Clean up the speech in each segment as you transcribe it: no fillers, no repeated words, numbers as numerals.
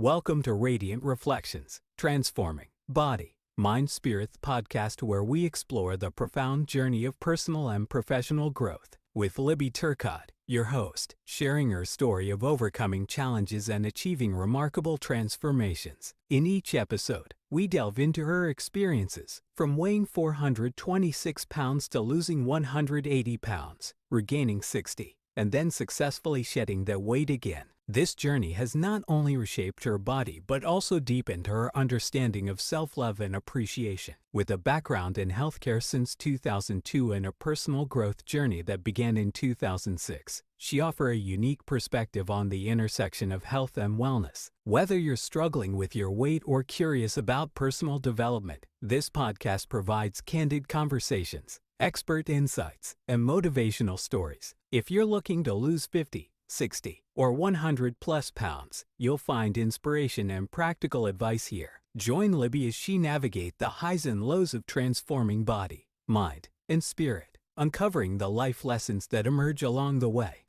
Welcome to Radiant Reflections, Transforming Body, Mind, Spirit podcast, where we explore the profound journey of personal and professional growth with Libbie-Turcotte, your host, sharing her story of overcoming challenges and achieving remarkable transformations. In each episode, we delve into her experiences, from weighing 426 pounds to losing 180 pounds, regaining 60, and then successfully shedding that weight again. This journey has not only reshaped her body, but also deepened her understanding of self-love and appreciation. With a background in healthcare since 2002 and a personal growth journey that began in 2006, she offers a unique perspective on the intersection of health and wellness. Whether you're struggling with your weight or curious about personal development, this podcast provides candid conversations, expert insights, and motivational stories. If you're looking to lose 50, 60, or 100 plus pounds, you'll find inspiration and practical advice here. Join Libbie as she navigates the highs and lows of transforming body, mind, and spirit, uncovering the life lessons that emerge along the way.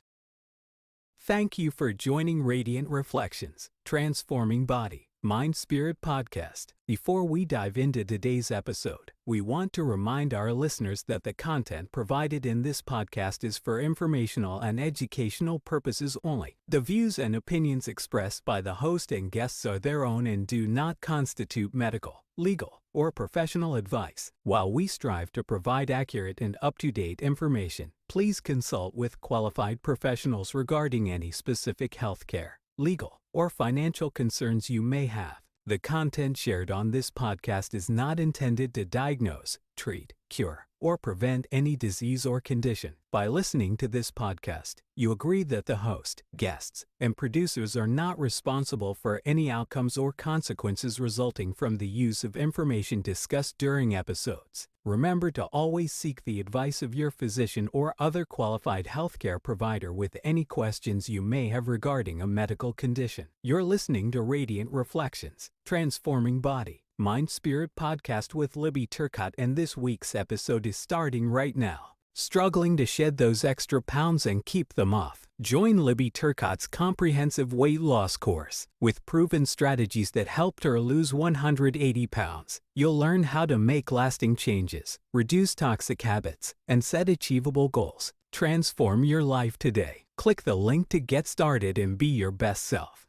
Thank you for joining Radiant Reflections, Transforming Body, Mind, Spirit podcast. Before we dive into today's episode, we want to remind our listeners that the content provided in this podcast is for informational and educational purposes only. The views and opinions expressed by the host and guests are their own and do not constitute medical, legal, or professional advice. While we strive to provide accurate and up-to-date information, please consult with qualified professionals regarding any specific healthcare, legal, or financial concerns you may have. The content shared on this podcast is not intended to diagnose, treat, cure, or prevent any disease or condition. By listening to this podcast, you agree that the host, guests, and producers are not responsible for any outcomes or consequences resulting from the use of information discussed during episodes. Remember to always seek the advice of your physician or other qualified healthcare provider with any questions you may have regarding a medical condition. You're listening to Radiant Reflections, Transforming Body, Mind, Spirit podcast with Libbie-Turcotte, and this week's episode is starting right now. Struggling to shed those extra pounds and keep them off? Join Libbie-Turcotte's comprehensive weight loss course. With proven strategies that helped her lose 180 pounds, you'll learn how to make lasting changes, reduce toxic habits, and set achievable goals. Transform your life today. Click the link to get started and be your best self.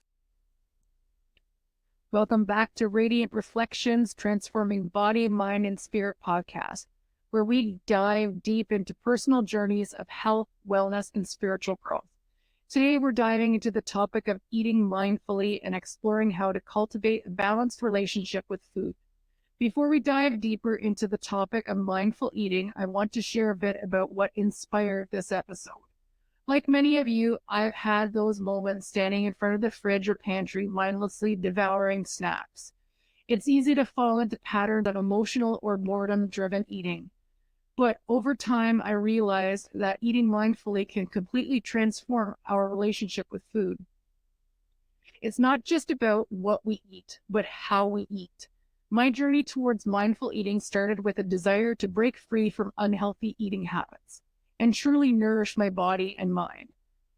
Welcome back to Radiant Reflections, Transforming Body, Mind, and Spirit podcast, where we dive deep into personal journeys of health, wellness, and spiritual growth. Today, we're diving into the topic of eating mindfully and exploring how to cultivate a balanced relationship with food. Before we dive deeper into the topic of mindful eating, I want to share a bit about what inspired this episode. Like many of you, I've had those moments standing in front of the fridge or pantry, mindlessly devouring snacks. It's easy to fall into patterns of emotional or boredom-driven eating. But over time, I realized that eating mindfully can completely transform our relationship with food. It's not just about what we eat, but how we eat. My journey towards mindful eating started with a desire to break free from unhealthy eating habits and truly nourish my body and mind.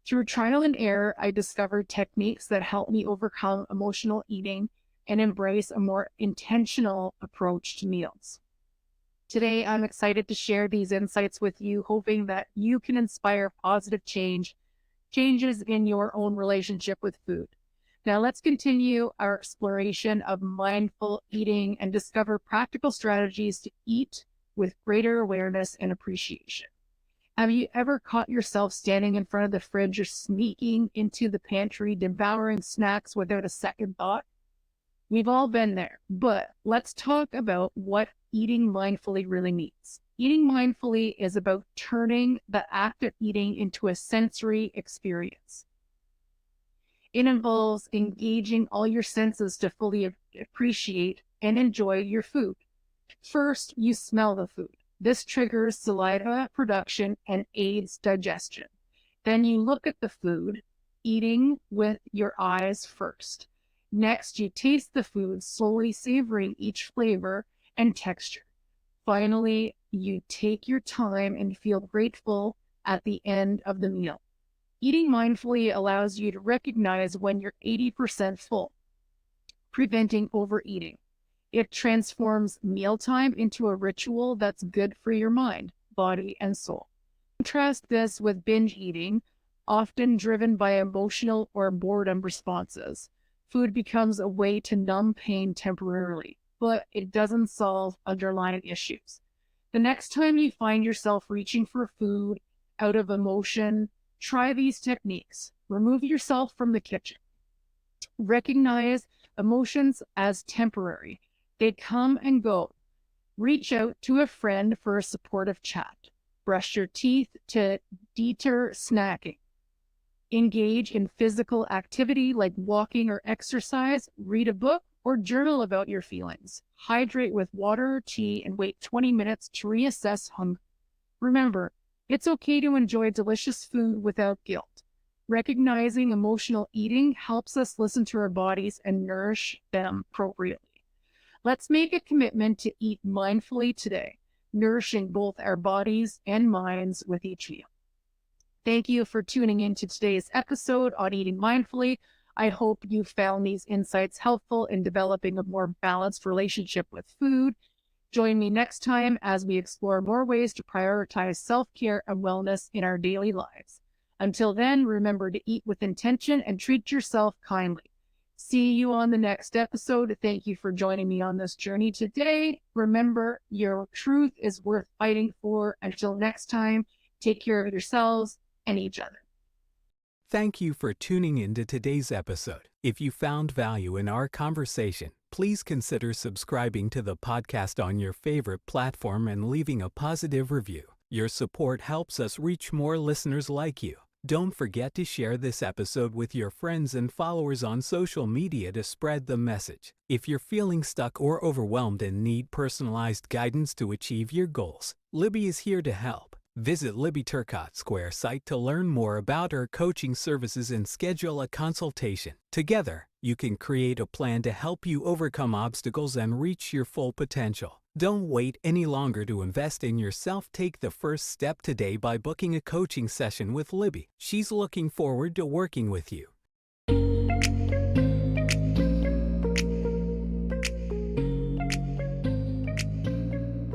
Through trial and error, I discovered techniques that help me overcome emotional eating and embrace a more intentional approach to meals. Today, I'm excited to share these insights with you, hoping that you can inspire positive changes in your own relationship with food. Now, let's continue our exploration of mindful eating and discover practical strategies to eat with greater awareness and appreciation. Have you ever caught yourself standing in front of the fridge or sneaking into the pantry, devouring snacks without a second thought? We've all been there, but let's talk about what eating mindfully really means. Eating mindfully is about turning the act of eating into a sensory experience. It involves engaging all your senses to fully appreciate and enjoy your food. First, you smell the food. This triggers saliva production and aids digestion. Then you look at the food, eating with your eyes first. Next, you taste the food, slowly savoring each flavor and texture. Finally, you take your time and feel grateful at the end of the meal. Eating mindfully allows you to recognize when you're 80% full. preventing overeating. It transforms mealtime into a ritual that's good for your mind, body, and soul. Contrast this with binge eating, often driven by emotional or boredom responses. Food becomes a way to numb pain temporarily, but it doesn't solve underlying issues. The next time you find yourself reaching for food out of emotion, try these techniques. Remove yourself from the kitchen. Recognize emotions as temporary. They come and go. Reach out to a friend for a supportive chat. Brush your teeth to deter snacking. Engage in physical activity like walking or exercise. Read a book or journal about your feelings. Hydrate with water or tea and wait 20 minutes to reassess hunger. Remember, it's okay to enjoy delicious food without guilt. Recognizing emotional eating helps us listen to our bodies and nourish them appropriately. Let's make a commitment to eat mindfully today, nourishing both our bodies and minds with each meal. Thank you for tuning in to today's episode on eating mindfully. I hope you found these insights helpful in developing a more balanced relationship with food. Join me next time as we explore more ways to prioritize self-care and wellness in our daily lives. Until then, remember to eat with intention and treat yourself kindly. See you on the next episode. Thank you for joining me on this journey today. Remember, your truth is worth fighting for. Until next time, take care of yourselves and each other. Thank you for tuning in to today's episode. If you found value in our conversation, please consider subscribing to the podcast on your favorite platform and leaving a positive review. Your support helps us reach more listeners like you. Don't forget to share this episode with your friends and followers on social media to spread the message. If you're feeling stuck or overwhelmed and need personalized guidance to achieve your goals, Libby is here to help. Visit libbie-turcotte.square.site to learn more about our coaching services and schedule a consultation. Together, you can create a plan to help you overcome obstacles and reach your full potential. Don't wait any longer to invest in yourself. Take the first step today by booking a coaching session with Libby. She's looking forward to working with you.